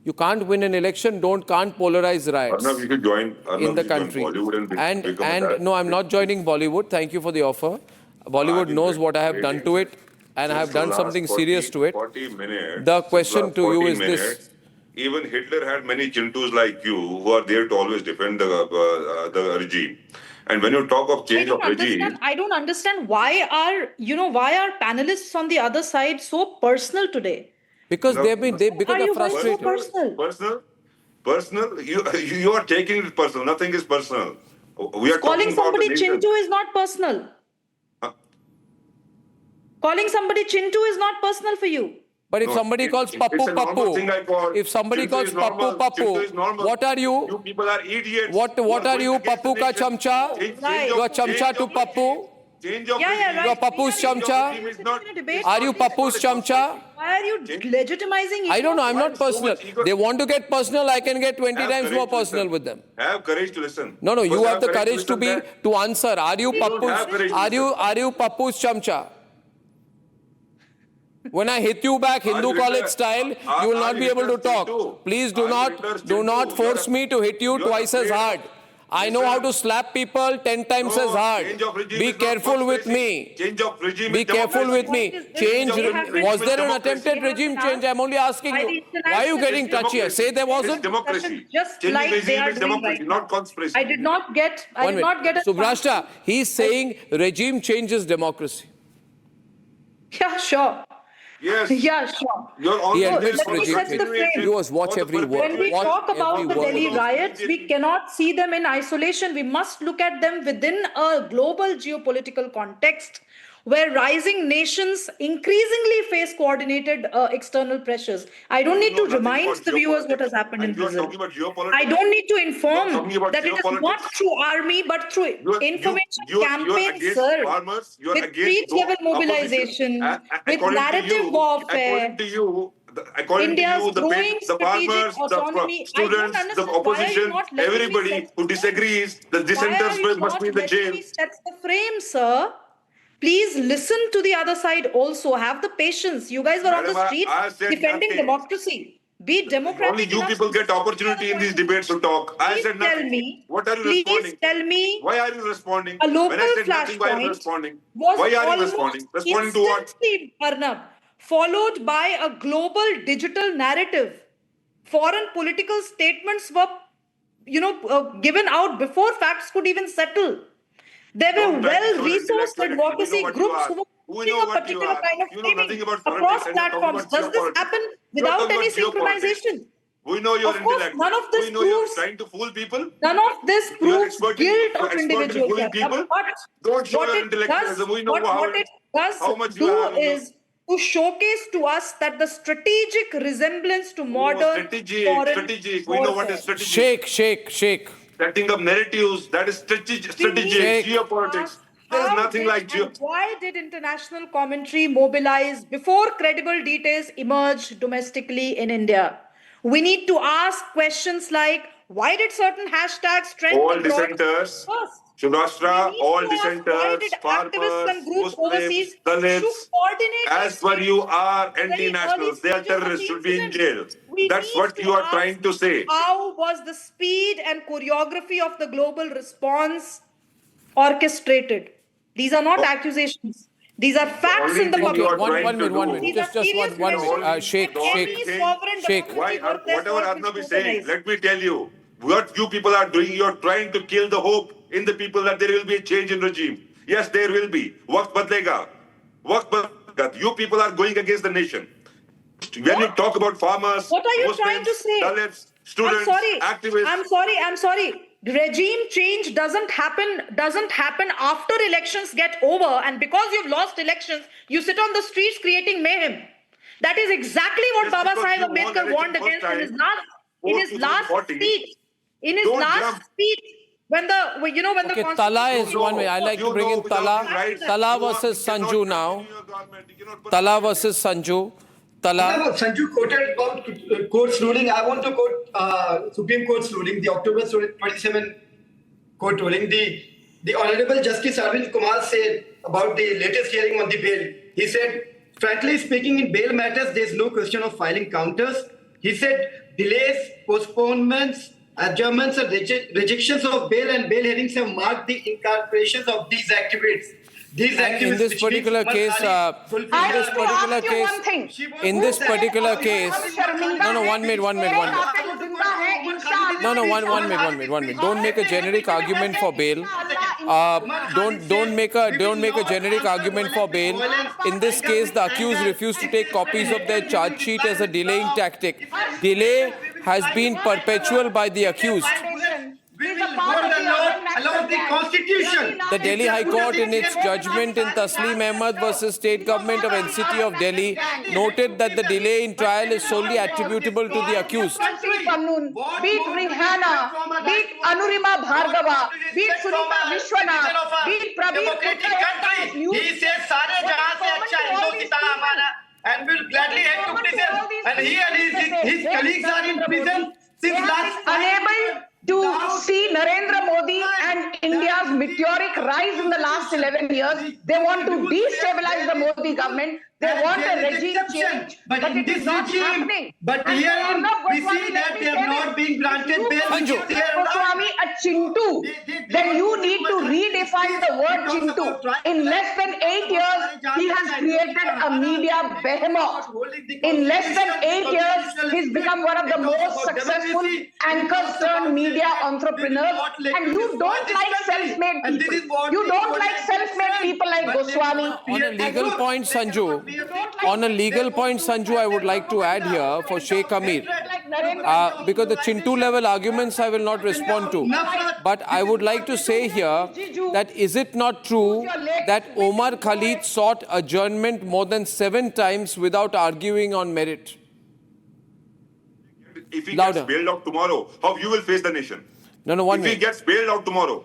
You can't win an election, can't polarize riots
Arnab, you should join,
in the country.
Bollywood
No, I'm not joining Bollywood. Thank you for the offer. Bollywood knows what I have done to it, and I have done something serious to it.
40 minutes,
the question to you is this.
Even Hitler had many chintus like you who are there to always defend the regime. And when you talk of change of regime,
I don't understand why are panelists on the other side so personal today?
Because they're frustrated.
Personal. You are taking it personal. Nothing is personal. We are
calling somebody
Chintu
is not personal. Calling somebody Chintu is not personal for you.
But if somebody calls Pappu, what are you?
You people are idiots.
What are you, Pappu ka chamcha? You are chamcha to Pappu? You are Pappu's chamcha? Are you Pappu's chamcha?
Why are you legitimizing?
I don't know. I'm not personal. They want to get personal. I can get 20 times more personal with them.
Have courage to listen.
No. You have the courage to answer. Are you Pappu's chamcha? When I hit you back Hindu college style, you will not be able to talk. Please do not force me to hit you twice as hard. I know how to slap people 10 times as hard.
Change of regime
Be
is not
careful with
conspiracy.
me.
Change of regime
Be
is
careful with
democracy.
me.
Change
Change.
of regime
Was
is
there an
democracy.
attempted regime change? I'm only asking
By
you.
the
Why are you getting
international-
touchier? Say there
It's
wasn't.
democracy.
Just
Changing
like they
regime
are
is
doing
democracy,
right
not
now.
conspiracy.
I did not get a
Subrashta, he's saying regime change is democracy.
Yeah, sure.
Yes.
Yeah, sure.
You're
He
always
admits
let me
regime
set the
change.
frame.
You must watch every word.
When we
Watch
talk about
every
the
word.
Delhi riots, we cannot see them in isolation. We must look at them within a global geopolitical context where rising nations increasingly face coordinated external pressures. I don't need to
nothing
remind
about
the viewers what
geopolitics.
has happened in
And you're
Brazil.
talking about geopolitics?
I don't need to
You're
inform
talking about
that it is not
geopolitics?
through army but through information
You're
campaigns,
against
sir.
farmers. You're
With
against
street-level
opposition.
mobilization, with
According to
narrative
you,
warfare.
according
India's
to you,
growing
the
strategic
farmers,
autonomy.
the
I don't
students, the
understand why are you
opposition,
not letting me
everybody
set
who
the frame?
disagrees, the
Why are
dissenters
you
must
not
be in the
letting
jail.
me set the frame, sir? Please listen to the other side also. Have the patience. You guys were on
Madam,
the streets
I said
defending
nothing.
democracy. Be democratic.
Only you
enough
people
to
get
listen to the
opportunity
other
in these
point of
debates to
view.
talk. I
Please
said
tell
nothing.
me.
What are you
Please
responding?
tell me.
Why are you responding?
A local
When I said nothing, why are you
flashpoint
responding?
was
Why are you
almost
responding? Responding to what?
instantly, Arnab, followed by a global digital narrative. Foreign political statements were, given out before facts could even settle. There were
Don't try to show
well-resourced
intellectuality.
advocacy
We know what you
groups
are.
who were
We
doing
know
a
what you
particular
are.
kind of
You know nothing
framing
about
across
politics and you're talking
platforms.
about
Does this
geopolitics.
happen
You're
without
talking
any
about geopolitics.
synchronization?
We know your
Of course,
intellect.
none of this
We know you're
proves
trying to fool people.
None of this
You're
proves
expert
guilt
you're
of
expert in
individuals.
fooling people.
But
Don't show
what
your
it does,
intellectualism. We know
what it does
how much you
do
have in the
is to showcase to us that the strategic resemblance to
Oh,
modern
strategic.
foreign
We know what
warfare.
is strategic.
Shake.
Setting up narratives. That is strategic.
We need
Shake.
to
Geopolitics.
ask
There is
how
nothing
did
like
and why did international commentary mobilize before credible details emerged domestically in India? We need to ask questions like why did certain hashtags trend
all
abroad
dissenters.
first?
Shubhashra,
We need
all
to ask why
dissenters,
did activists
farmers,
and groups
Muslims,
overseas
Dalits,
should coordinate
as per you are
very early
anti-nationals. They are
stages of the
terrorists, should be in
incident?
jail.
We
That's
need
what
to
you are
ask
trying to say.
How was the speed and choreography of the global response orchestrated? These are not accusations. These are facts
only
in the
thing
public.
you are
One
trying to
minute.
do-
These are
Just
serious
one minute.
questions
Shake.
that any sovereign
Shake.
democracy
Why,
worth their
whatever
salt will
Arnab is saying,
scrutinize.
let me tell you, what you people are doing, you're trying to kill the hope in the people that there will be a change in regime. Yes, there will be. Waqt badlega. You people are going against the nation. When you talk about farmers,
What are you
Muslims,
trying to say?
Dalits, students, activists.
I'm sorry. Regime change doesn't happen after elections get over, and because you've lost elections, you sit on the streets creating mayhem. That is exactly what
Just
Baba
because
Sahib
you won
Ambedkar warned
election
against
first
in his
time,
last
2040,
speech. In his
don't
last
jump.
speech, when the
Okay,
Constitution
Tala is
You
one way.
know,
I like
you
to bring
know
in
without
Tala.
the rights,
Tala
you
versus
cannot
Sanju now.
continue your government. You cannot
Tala versus Sanju. Tala.
Sanju quoted about court's ruling. I want to quote Supreme Court's ruling, the October 27 court ruling. The Honorable Justice Arvind Kumar said about the latest hearing on the bail. He said, frankly speaking, in bail matters, there is no question of filing counters. He said, delays, postponements, adjournments, and rejections of bail and bail hearings have marked the incarcerations of these activists. These
And in
activists,
this
which
particular
means
case,
fulfill
I
in this
need to ask
particular
you
case,
one thing.
in this particular case, no, 1 minute. No, 1 minute. Don't make a generic argument for bail. Don't make a generic argument for bail. In this case, the accused refused to take copies of their charge sheet as a delaying tactic. Delay has been perpetual by the accused.
We will vote along the Constitution.
The Delhi High Court, in its judgment in Taslim Ahmed versus State Government of NCT of Delhi, noted that the delay in trial is solely attributable to the accused.
Be it Rihanna, be it Anurima Bhargava, be it Sunita Vishwanath, be it Praveer
Democratic country. He says, "Sare jahan se acha Hindustan hamara," and will gladly head to prison. And he and his colleagues are in prison since last
unable to see Narendra Modi and India's meteoric rise in the last 11 years. They want to destabilize the Modi government. They want a regime change, but it is not happening.
But
And
here
Arnab
we see
Goswami,
that
let me
they are
say
not
this.
being granted
If
bail.
you
Sanju.
call Arnab Goswami a chintu, then you need to redefine the word chintu. In less than 8 years, he has created a media behemoth. In less than 8 years, he's become one of the most successful anchors turned media entrepreneurs. And you don't like self-made people. You don't like self-made people like Goswami.
On a legal point, Sanju, I would like to add here for Sheikh Amir. Because the Chintu level arguments I will not respond to. But I would like to say here that is it not true that Omar Khalid sought adjournment more than 7 times without arguing on merit?
If he
Louder.
gets bailed out tomorrow, how you will face the nation?
No, one
If he
minute.
gets bailed out tomorrow,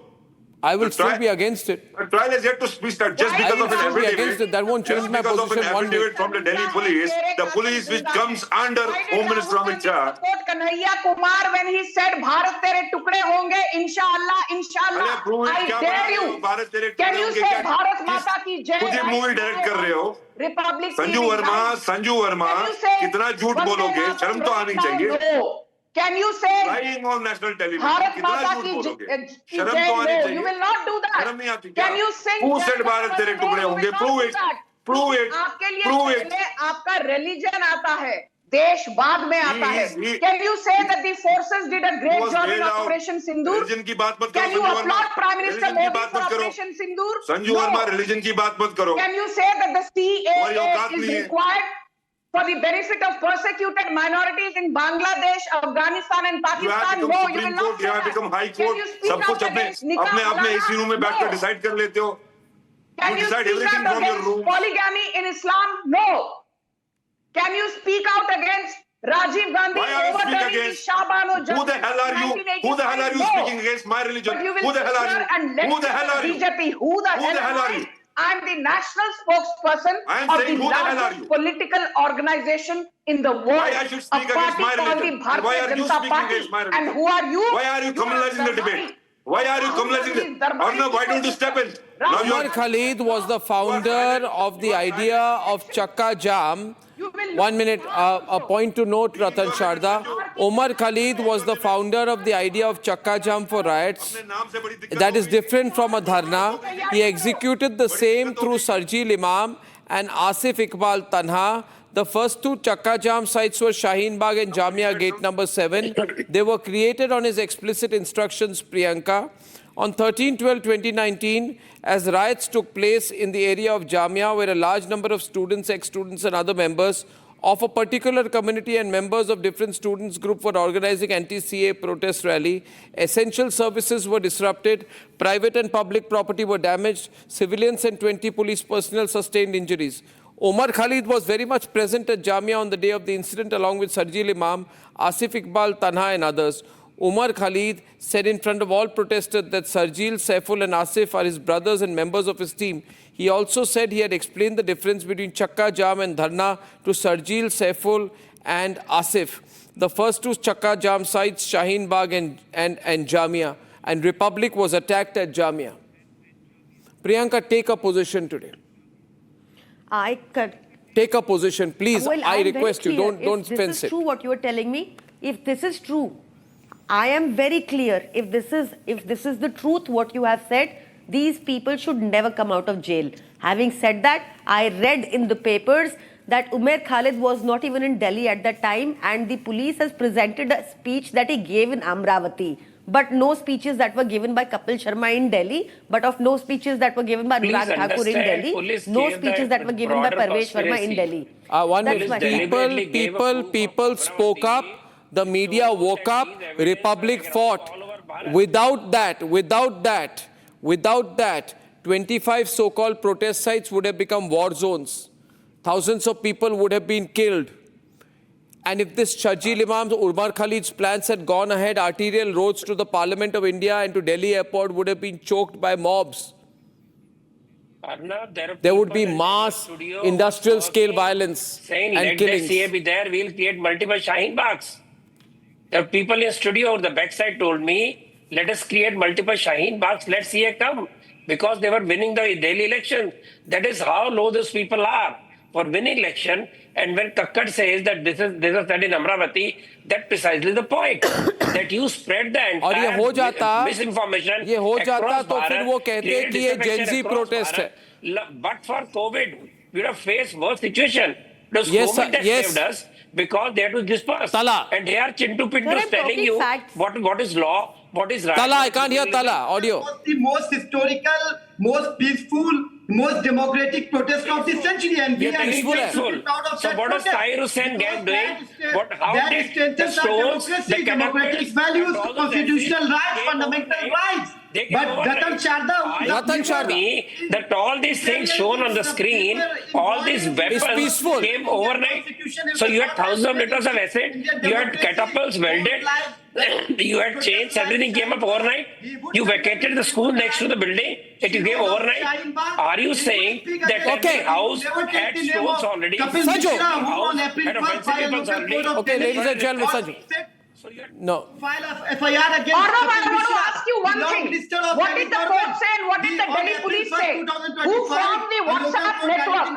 I will
the
still
tri-
be against it.
the trial is yet to be started just
I
because
will
of an
still be against
affidavit.
it. That won't change
Just
my
because of an
position one bit.
affidavit from the Delhi police, the police which comes under Home Minister Amit Shah.
Quote Kanhaiya Kumar when he said Bharat tere tukde honge, inshallah, inshallah.
अरे prove it,
I
क्या
dare
बना रहे हो?
you.
Bharat तेरे
Can
टुकड़े
you
होंगे
say
क्या?
Bharat Mata ki jai?
खुद ही मूवी डायरेक्ट कर रहे हो.
Republic
Sanju
TV
Verma,
nine.
Sanju Verma,
Can you say
कितना झूठ
Vande
बोलोगे?
Mataram
शर्म तो आनी
right now?
चाहिए.
No. Can you say
Lying on national television,
Bharat
कितना
Mata
झूठ
ki
बोलोगे?
ki
शर्म
jai?
तो आनी
No,
चाहिए.
you will not do that.
शर्म नहीं आती क्या?
Can you sing
Who
Jai
said Bharat तेरे
Bharat?
टुकड़े
No, you
होंगे?
will not
Prove
do
it.
that.
Prove it.
आपके लिए
Prove it.
पहले आपका religion आता है, देश बाद में आता है. Can you say that the forces did a great
was
job in
bailed out.
Operation Sindoor?
Religion की बात मत
Can
करो
you
Sanju Verma.
applaud Prime Minister
Religion की
Modi
बात
for
मत करो.
Operation Sindoor?
Sanju Verma, religion की बात मत करो.
Can you say that the
तुम्हारी औकात
CAA is
नहीं है.
required for the benefit of persecuted minorities in Bangladesh, Afghanistan and
You have
Pakistan?
become
No, you
Supreme
will
Court,
not
you
say
have
that.
become High
Can
Court.
you speak
सब कुछ
out
अपने
against nikah
अपने
halala?
AC room में बैठकर
No.
Decide कर लेते हो.
Can you
decide
speak
everything
out
from your
against
room.
polygamy in Islam? No. Can you speak out against Rajiv Gandhi
Why are you speaking
overturning the
against?
Shahbano
Who the hell are you? Who the hell are you
No.
speaking against my religion?
But you will
Who the hell are
sit here and
you? Who the
lecture
hell are you?
BJP. Who the hell
are you?
I'm the national spokesperson
I am
of
saying
the
who the hell are
largest
you?
political organization in the world.
Why I should speak
a
against
party
my
called
religion?
the
And why
Bharatiya
are you
Janata
speaking
Party.
against my religion?
And who are you?
Why are you communalizing the debate? Why are you communalizing the Arnab, why don't you step in? Now you
Omar
are
Khalid was the founder of the idea of Chakka Jam. 1 minute, a point to note, Ratan Sharda. Omar Khalid was the founder of the idea of Chakka Jam for riots. That is different from a dharna. He executed the same through Sarjil Imam and Asif Iqbal Tanha. The first 2 Chakka Jam sites were Shaheen Bagh and Jamia Gate number 7. They were created on his explicit instructions, Priyanka. On 13/12/2019, as riots took place in the area of Jamia, where a large number of students, ex-students and other members of a particular community and members of different students group were organizing anti-CAA protest rally, essential services were disrupted, private and public property were damaged, civilians and 20 police personnel sustained injuries. Omar Khalid was very much present at Jamia on the day of the incident along with Sarjil Imam, Asif Iqbal Tanha and others. Omar Khalid said in front of all protesters that Sarjil, Saiful and Asif are his brothers and members of his team. He also said he had explained the difference between Chakka Jam and Dharna to Sarjil, Saiful and Asif. The first 2 Chakka Jam sites, Shaheen Bagh and Jamia, and Republic was attacked at Jamia. Priyanka, take a position today.
I could.
Take a position, please.
Well,
I
I'm very
request you,
clear.
don't
If
fence
this is
it.
true what you are telling me, if this is true, I am very clear. If this is the truth what you have said, these people should never come out of jail. Having said that, I read in the papers that Umar Khalid was not even in Delhi at that time, and the police has presented a speech that he gave in Amravati. But no speeches that were given by Kapil Sharma in Delhi, but of no speeches that were given by
Please
Anurag Thakur in
understand,
Delhi,
police
no
gave
speeches that were given by
broader
Parvesh Verma in
conspiracy.
Delhi.
1
That's
minute.
my
deliberately gave a proof
People
of
spoke up.
TV.
The media woke up. Republic fought.
all over Bharat.
Without that, 25 so-called protest sites would have become war zones. Thousands of people would have been killed. And if this Sarjil Imam, Umar Khalid's plans had gone ahead, arterial roads to the Parliament of India and to Delhi airport would have been choked by mobs.
Arnab,
There would be
people in
mass
studio
industrial scale
working,
violence
saying,
and
let
killings.
the CA be there, we'll create multiple Shaheen Baghs. The people in studio, the backside told me Let us create multiple Shaheen Baghs. Let CA come. Because they were winning the Delhi election. That is how low those people are for winning election. And when Kakkad says that this is said in Amravati, that's precisely the point. That you spread the
और ये हो
entire
जाता
misinformation
ये हो जाता
across
तो फिर
Bharat,
वो कहते
create
कि ये
disaffection
Gen Z
across
protest है.
Bharat. But for COVID, we would have faced worse situation. It was
Yes,
COVID that
yes.
saved us because they had to disperse.
Tala.
And here Chintu Pintu
Sir,
is
I'm
telling
talking
you
facts.
what is law, what is right.
Tala, I can't hear Tala. Audio.
The most historical, most peaceful, most democratic protest of the century, and
You're telling peaceful. So what was Tahir Hussain gang doing? How did the stones, the
democratic values, constitutional rights, fundamental rights. But Ratan Sharda,
that all these things shown on the screen, all these weapons
peaceful.
came overnight. So you had thousands of liters of acid, you had catapults welded, you had chains, everything came up overnight. You vacated the school next to the building, it came overnight. Are you saying that every house had stones already?
Sanju.
Had offensive weapons already?
Okay, ladies and gentlemen, Sanju. No.
file of FIR against
Arnab, I want to ask you one thing. What did the court say and what did the Delhi police say? Who formed the WhatsApp network?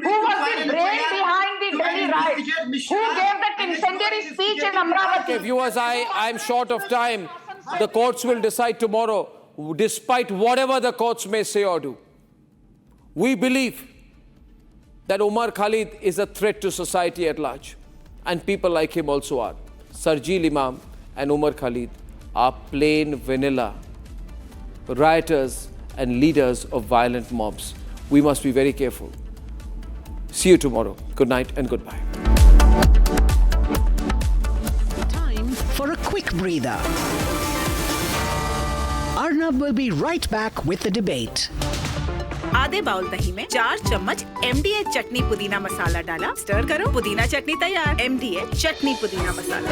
Who was the brain behind the Delhi riots? Who gave that incendiary speech in Amravati?
Okay, viewers, I'm short of time. The courts will decide tomorrow, despite whatever the courts may say or do. We believe that Umar Khalid is a threat to society at large. And people like him also are. Sarjeel Imam and Umar Khalid are plain vanilla rioters and leaders of violent mobs. We must be very careful. See you tomorrow. Good night and goodbye.
Time for a quick breather. Arnab will be right back with the debate.
आधे bowl दही में 4 चम्मच MDH चटनी पुदीना मसाला डाला, stir करो, पुदीना चटनी तैयार। MDH चटनी पुदीना मसाला।